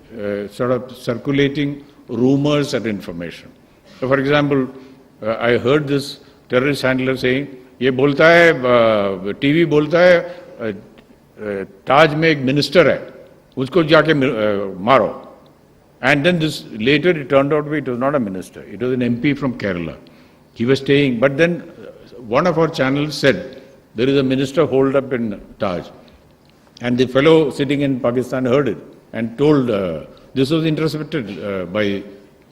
sort of circulating rumors and information. So for example, I heard this terrorist handler saying, "ये बोलता है, TV बोलता है, ताज में एक minister है, उसको जाके मारो." And then this later it turned out it was not a minister; it was an MP from Kerala. He was staying, but then one of our channels said there is a minister holed up in Taj, and the fellow sitting in Pakistan heard it and told. This was intercepted by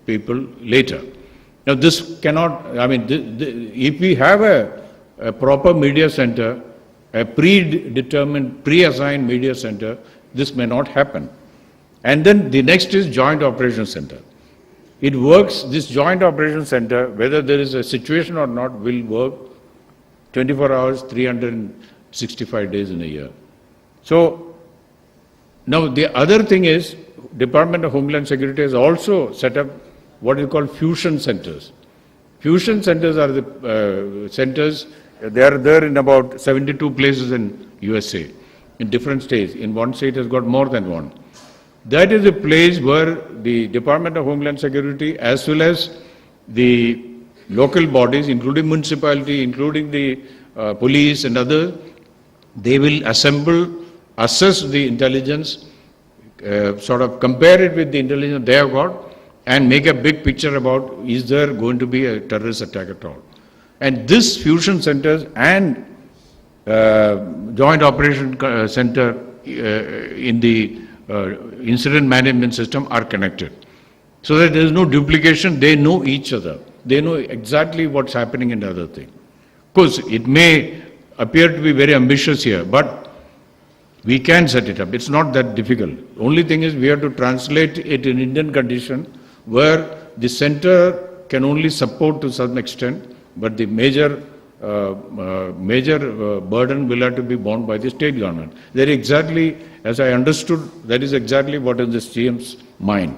people later. Now this cannot, I mean, if we have a proper media center, a predetermined, pre-assigned media center, this may not happen. And then the next is Joint Operations Center. It works, this Joint Operations Center, whether there is a situation or not, will work 24 hours, 365 days in a year. So, now the other thing is, Department of Homeland Security has also set up what is called fusion centers. Fusion centers are the centers, they are there in about 72 places in USA, in different states. In one state has got more than one. That is a place where the Department of Homeland Security as well as the local bodies, including municipality, including the police and others, they will assemble, assess the intelligence, sort of compare it with the intelligence they have got and make a big picture about is there going to be a terrorist attack at all. And this fusion centers and joint operation center in the incident management system are connected. So that there is no duplication, they know each other. They know exactly what's happening in the other thing. Of course, it may appear to be very ambitious here, but we can set it up. It's not that difficult. Only thing is we have to translate it in Indian condition where the center can only support to some extent, but the major burden will have to be borne by the state government. That exactly, as I understood, that is exactly what is the CM's mind.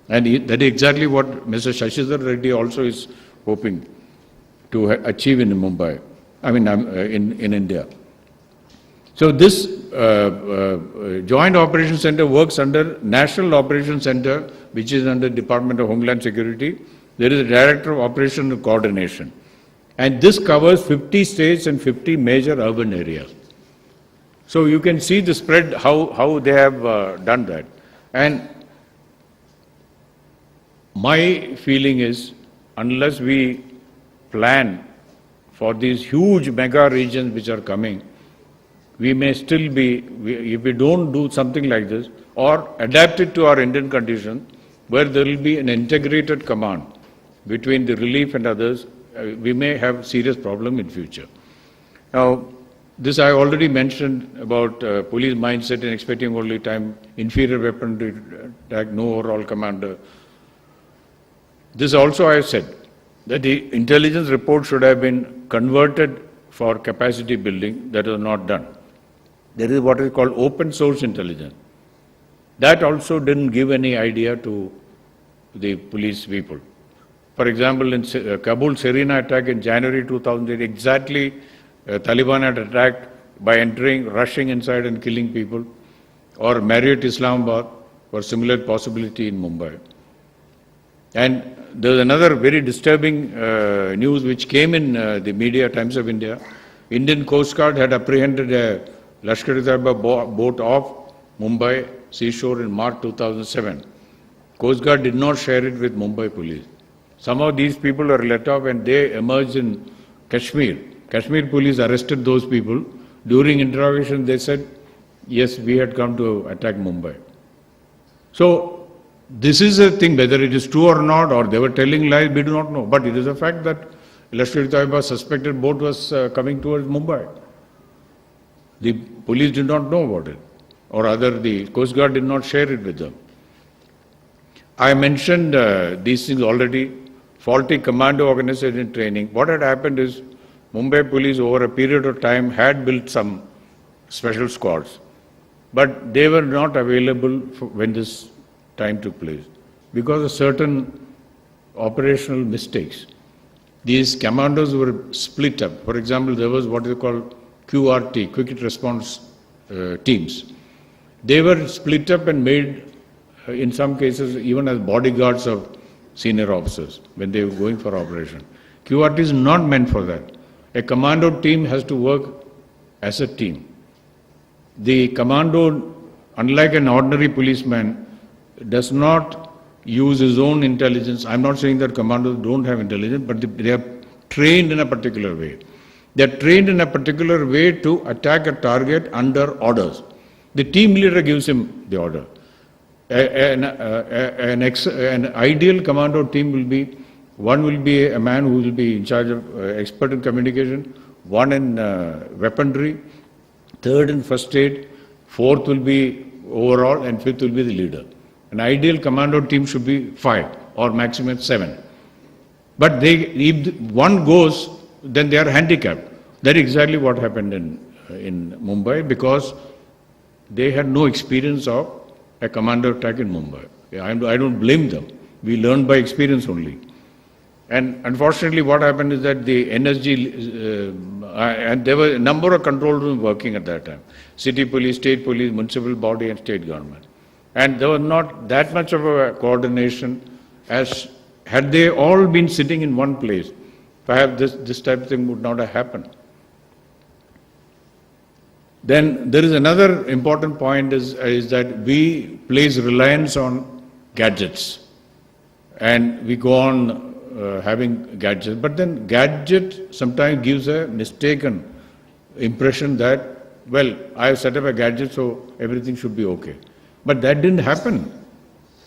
And that is exactly what Mr. Shashidhar Reddy also is hoping to achieve in Mumbai, I mean in India. So this Joint Operations Center works under National Operations Center, which is under Department of Homeland Security. There is a Director of Operation and Coordination. And this covers 50 states and 50 major urban areas. So you can see the spread, how they have done that. And my feeling is, unless we plan for these huge mega regions which are coming, we may still be, if we don't do something like this, or adapt it to our Indian condition, where there will be an integrated command between the relief and others, we may have serious problem in future. Now, this I already mentioned about police mindset and expecting only time, inferior weapon to attack, no overall commander. This also I said, that the intelligence report should have been converted for capacity building. That was not done. There is what is called open source intelligence. That also didn't give any idea to the police people. For example, in Kabul Serena attack in January 2008, exactly Taliban had attacked by entering, rushing inside and killing people, or Marriott Islamabad, for similar possibility in Mumbai. And there was another very disturbing news which came in the media, Times of India. Indian Coast Guard had apprehended a Lashkar-e-Taiba boat off Mumbai seashore in March 2007. Coast Guard did not share it with Mumbai police. Somehow these people were let off and they emerged in Kashmir. Kashmir police arrested those people. During interrogation they said, yes, we had come to attack Mumbai. So this is a thing, whether it is true or not, or they were telling lies, we do not know. But it is a fact that Lashkar-e-Taiba suspected boat was coming towards Mumbai. The police did not know about it, or rather the Coast Guard did not share it with them. I mentioned these things already. Faulty commando organization training. What had happened is Mumbai police over a period of time had built some special squads, but they were not available when this time took place because of certain operational mistakes. These commandos were split up. For example, there was what is called QRT, Quick Response Teams. They were split up and made, in some cases, even as bodyguards of senior officers when they were going for operation. QRT is not meant for that. A commando team has to work as a team. The commando, unlike an ordinary policeman, does not use his own intelligence. I'm not saying that commandos don't have intelligence, but they are trained in a particular way. They are trained in a particular way to attack a target under orders. The team leader gives him the order. An ideal commando team will be, one will be a man who will be in charge of expert in communication, one in weaponry, third in first aid, fourth will be overall, and fifth will be the leader. An ideal commando team should be 5 or maximum 7. But if one goes, then they are handicapped. That is exactly what happened in Mumbai, because they had no experience of a commando attack in Mumbai. I don't blame them. We learned by experience only. And unfortunately what happened is that the NSG, and there were a number of control rooms working at that time. City police, state police, municipal body and state government. And there was not that much of a coordination as had they all been sitting in one place. Perhaps this type of thing would not have happened. Then there is another important point is that we place reliance on gadgets. And we go on having gadgets. But then gadget sometimes gives a mistaken impression that, well, I have set up a gadget, so everything should be okay. But that didn't happen.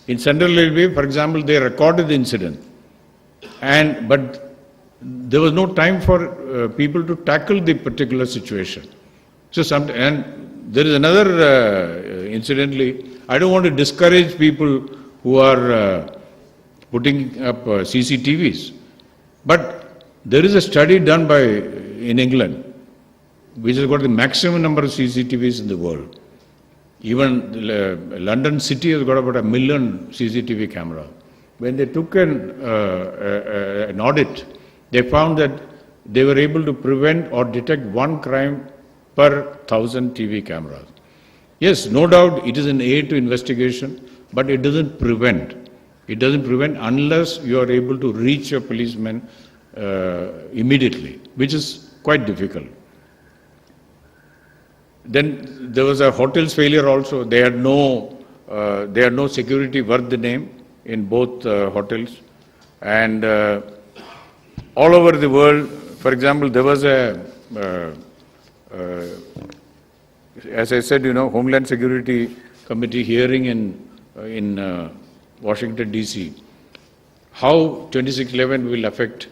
In Central Railway, for example, they recorded the incident. But there was no time for people to tackle the particular situation. And there is another, incidentally, I don't want to discourage people who are putting up CCTVs. But there is a study done in England, which has got the maximum number of CCTVs in the world. Even London City has got about 1 million CCTV cameras. When they took an audit, they found that they were able to prevent or detect 1 crime per 1,000 TV cameras. Yes, no doubt it is an aid to investigation, but it doesn't prevent. It doesn't prevent unless you are able to reach a policeman immediately, which is quite difficult. Then there was a hotel's failure also. They had no security worth the name in both hotels. And all over the world, for example, there was as I said, Homeland Security Committee hearing in Washington, D.C., how 2611 will affect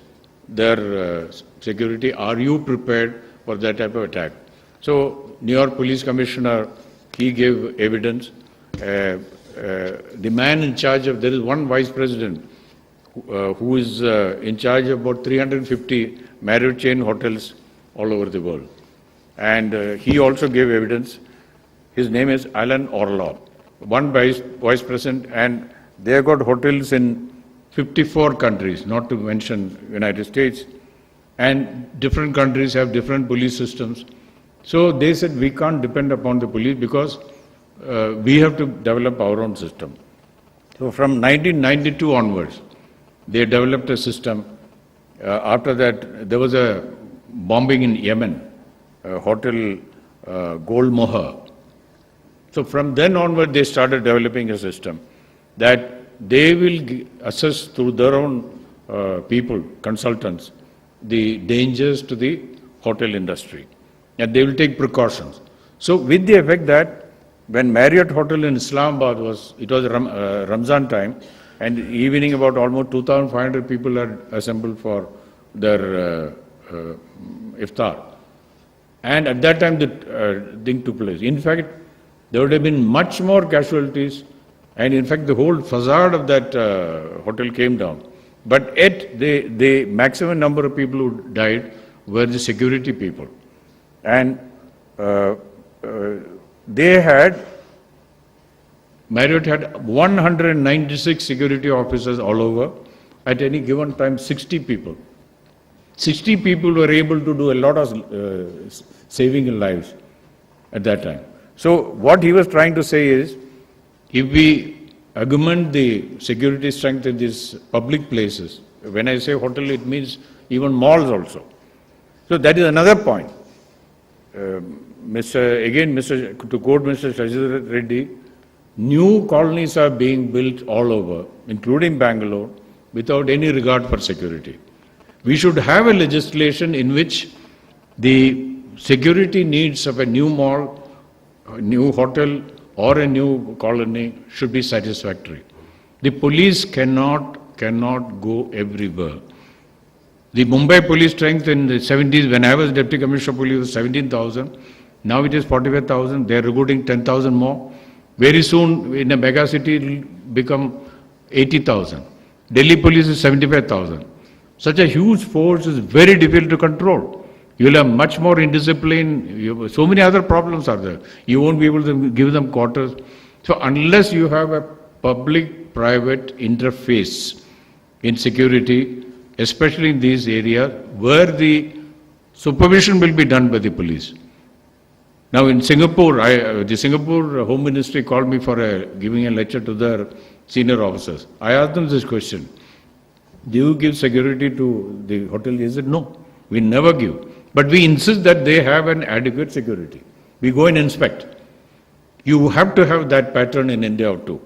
their security. Are you prepared for that type of attack? So, New York Police Commissioner, he gave evidence. The man in charge of, there is one vice president who is in charge of about 350 Marriott chain hotels all over the world. And he also gave evidence. His name is Alan Orlov, one vice president, and they have got hotels in 54 countries, not to mention United States. And different countries have different police systems. So they said we can't depend upon the police because we have to develop our own system. So from 1992 onwards, they developed a system. After that, there was a bombing in Yemen, Hotel Gold Moha. So from then onward, they started developing a system that they will assess through their own people, consultants, the dangers to the hotel industry. And they will take precautions. So with the effect that when Marriott Hotel in Islamabad was Ramzan time, and evening about almost 2,500 people had assembled for their iftar. And at that time, the thing took place. In fact, there would have been much more casualties, and in fact, the whole facade of that hotel came down. But yet, the maximum number of people who died were the security people. And Marriott had 196 security officers all over. At any given time, 60 people. 60 people were able to do a lot of saving in lives at that time. So what he was trying to say is, if we augment the security strength in these public places, when I say hotel, it means even malls also. So that is another point. To quote Mr. Shashidhar Reddy, new colonies are being built all over, including Bangalore, without any regard for security. We should have a legislation in which the security needs of a new mall, a new hotel, or a new colony should be satisfactory. The police cannot go everywhere. The Mumbai police strength in the 70s, when I was Deputy Commissioner of Police, was 17,000. Now it is 45,000. They are recruiting 10,000 more. Very soon, in a mega city, it will become 80,000. Delhi police is 75,000. Such a huge force is very difficult to control. You will have much more indiscipline. So many other problems are there. You won't be able to give them quarters. So unless you have a public-private interface in security, especially in these areas where the supervision will be done by the police. Now in Singapore, the Singapore Home Ministry called me for giving a lecture to their senior officers. I asked them this question: do you give security to the hotel? They said, no, we never give. But we insist that they have an adequate security. We go and inspect. You have to have that pattern in India too.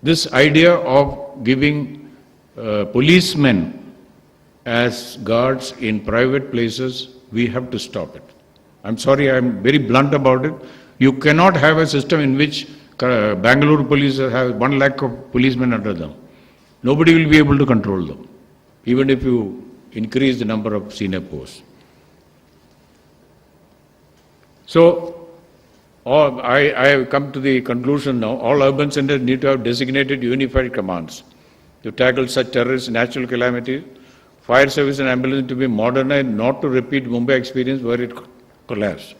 This idea of giving policemen as guards in private places, we have to stop it. I'm sorry, I'm very blunt about it. You cannot have a system in which Bangalore police have 1 lakh of policemen under them. Nobody will be able to control them, even if you increase the number of senior posts. So, I have come to the conclusion now. All urban centers need to have designated unified commands to tackle such terrorist natural calamities. Fire service and ambulance to be modernized, not to repeat Mumbai experience where it collapsed.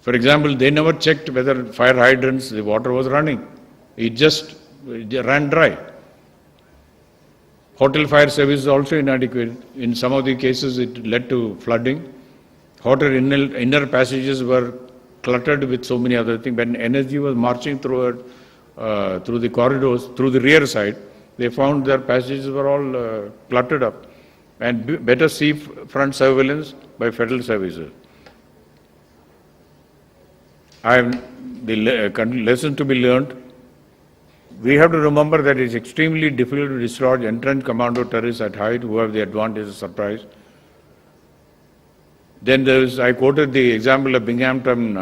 For example, they never checked whether fire hydrants, the water was running. It just ran dry. Hotel fire service is also inadequate. In some of the cases, it led to flooding. Hotel inner passages were cluttered with so many other things. When energy was marching through the corridors, through the rear side, they found their passages were all cluttered up. And better sea-front surveillance by federal services. The lesson to be learned, we have to remember that it's extremely difficult to dislodge entrenched commando terrorists at height who have the advantage of surprise. Then I quoted the example of Binghamton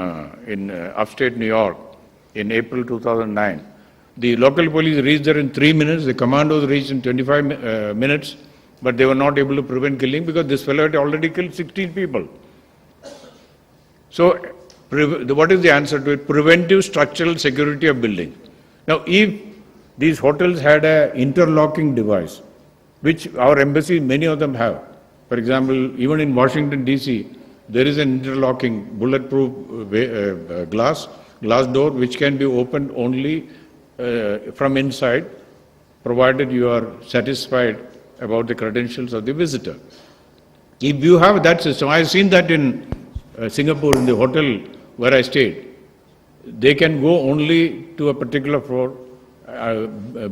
in upstate New York in April 2009. The local police reached there in 3 minutes, the commandos reached in 25 minutes, but they were not able to prevent killing because this fellow had already killed 16 people. So, what is the answer to it? Preventive structural security of building. Now, if these hotels had an interlocking device, which our embassies, many of them have. For example, even in Washington, D.C., there is an interlocking bulletproof glass door which can be opened only from inside, provided you are satisfied about the credentials of the visitor. If you have that system, I have seen that in Singapore, in the hotel where I stayed. They can go only to a particular floor.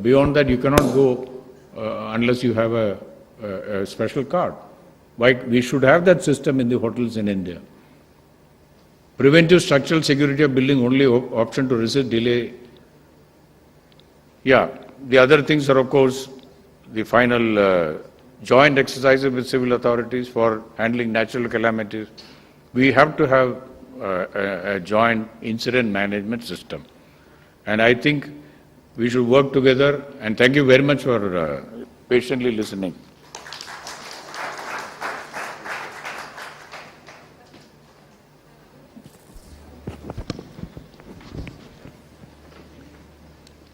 Beyond that, you cannot go unless you have a special card. Why? We should have that system in the hotels in India. Preventive structural security of building, only option to resist delay. Yeah, the other things are, of course, the final joint exercises with civil authorities for handling natural calamities. We have to have a joint incident management system. And I think we should work together, and thank you very much for patiently listening.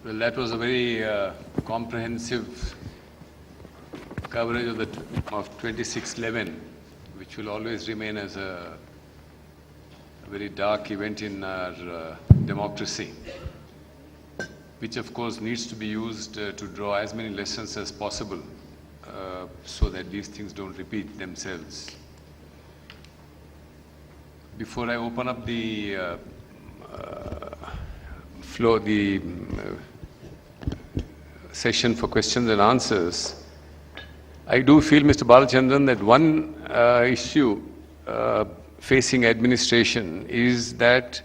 Well, that was a very comprehensive coverage of 2611, which will always remain as a very dark event in our democracy, which of course needs to be used to draw as many lessons as possible so that these things don't repeat themselves. Before I open up the floor, the session for questions and answers, I do feel, Mr. Balachandran, that one issue facing administration is that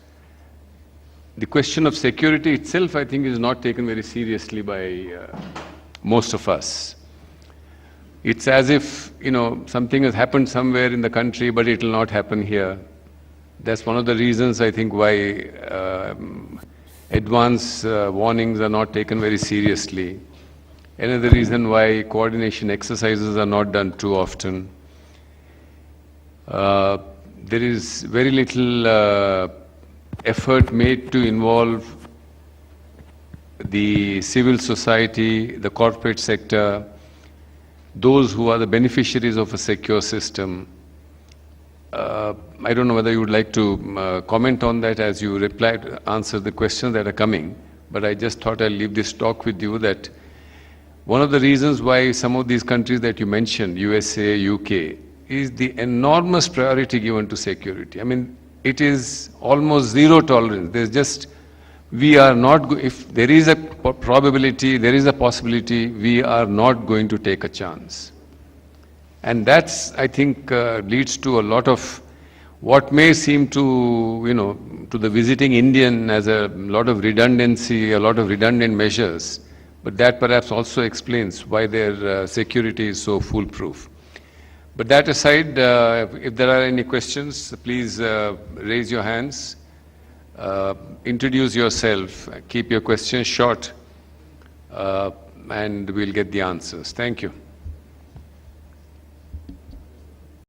the question of security itself, I think, is not taken very seriously by most of us. It's as if, something has happened somewhere in the country, but it will not happen here. That's one of the reasons, I think, why advance warnings are not taken very seriously. Another reason why coordination exercises are not done too often. There is very little effort made to involve the civil society, the corporate sector, those who are the beneficiaries of a secure system. I don't know whether you would like to comment on that as you answer the questions that are coming, but I just thought I'll leave this talk with you that one of the reasons why some of these countries that you mentioned, USA, UK, is the enormous priority given to security. I mean, it is almost zero tolerance. There's just, we are not, if there is a probability, there is a possibility, we are not going to take a chance. And that's, I think, leads to a lot of what may seem to, to the visiting Indian as a lot of redundancy, a lot of redundant measures, but that perhaps also explains why their security is so foolproof. But that aside, if there are any questions, please raise your hands, introduce yourself, keep your questions short, and we'll get the answers. Thank you.